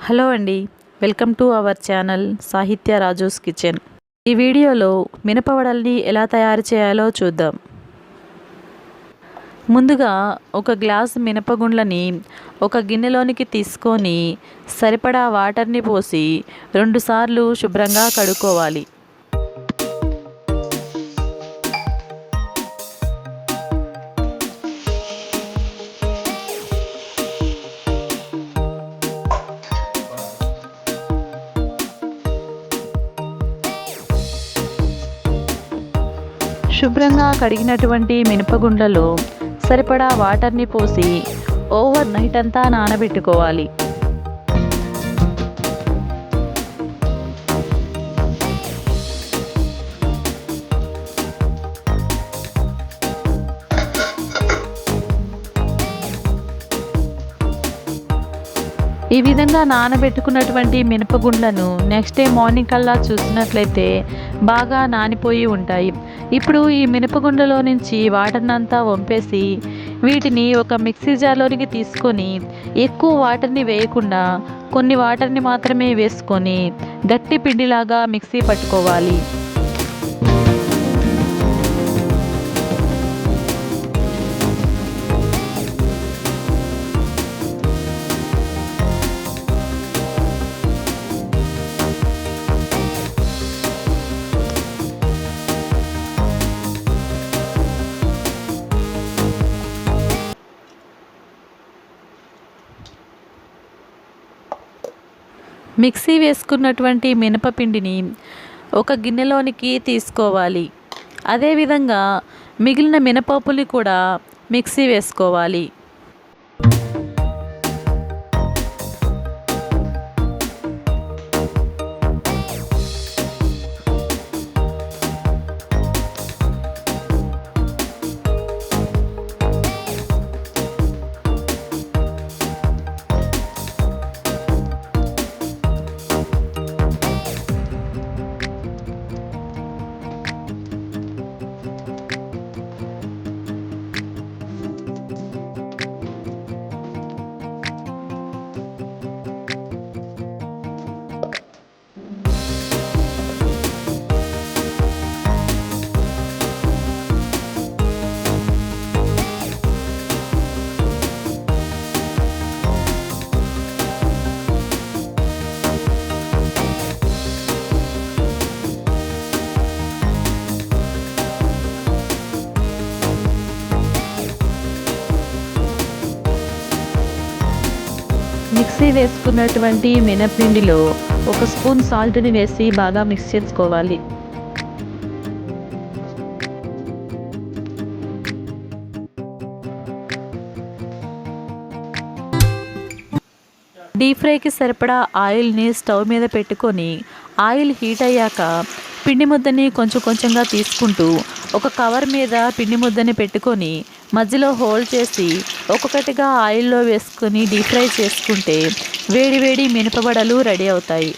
Hello అండి, welcome to our channel సాహిత్య Raju's kitchen. ఈ వీడియోలో మినపవడల్ని ఎలా తయారు చేయాలో చూద్దాం. ముందుగా ఒక గ్లాసు మినపగుండ్లని ఒక గిన్నెలోనికి తీసుకొని సరిపడా వాటర్ని పోసి 2 సార్లు శుభ్రంగా కడుక్కోవాలి. శుభ్రంగా కడిగినటువంటి మినపగుండ్లలో సరిపడా వాటర్ని పోసి ఓవర్ నైట్ అంతా నానబెట్టుకోవాలి. ఈ విధంగా నానబెట్టుకున్నటువంటి మినపగుండ్లను నెక్స్ట్ డే మార్నింగ్ కల్లా చూసినట్లయితే బాగా నానిపోయి ఉంటాయి. ఇప్పుడు ఈ మినపగుండ్లలో నుంచి వాటర్నంతా వంపేసి వీటిని ఒక మిక్సీ జార్లోనికి తీసుకొని ఎక్కువ వాటర్ని వేయకుండా కొన్ని వాటర్ని మాత్రమే వేసుకొని గట్టి పిండిలాగా మిక్సీ పట్టుకోవాలి. మిక్సీ వేసుకున్నటువంటి మినపపిండిని ఒక గిన్నెలోనికి తీసుకోవాలి. అదేవిధంగా మిగిలిన మినపప్పుని కూడా మిక్సీ వేసుకోవాలి. మిక్సీ వేసుకున్నటువంటి మినపిండిలో 1 స్పూన్ సాల్ట్ని వేసి బాగా మిక్స్ చేసుకోవాలి. డీప్ ఫ్రైకి సరిపడా ఆయిల్ని స్టవ్ మీద పెట్టుకొని ఆయిల్ హీట్ అయ్యాక పిండి ముద్దని కొంచెం కొంచెంగా తీసుకుంటూ ఒక కవర్ మీద పిండి ముద్దని పెట్టుకొని మధ్యలో హోల్డ్ చేసి ఒక్కొక్కటిగా ఆయిల్లో వేసుకొని డీప్ ఫ్రై చేసుకుంటే వేడి వేడి మినపవడలు రెడీ అవుతాయి.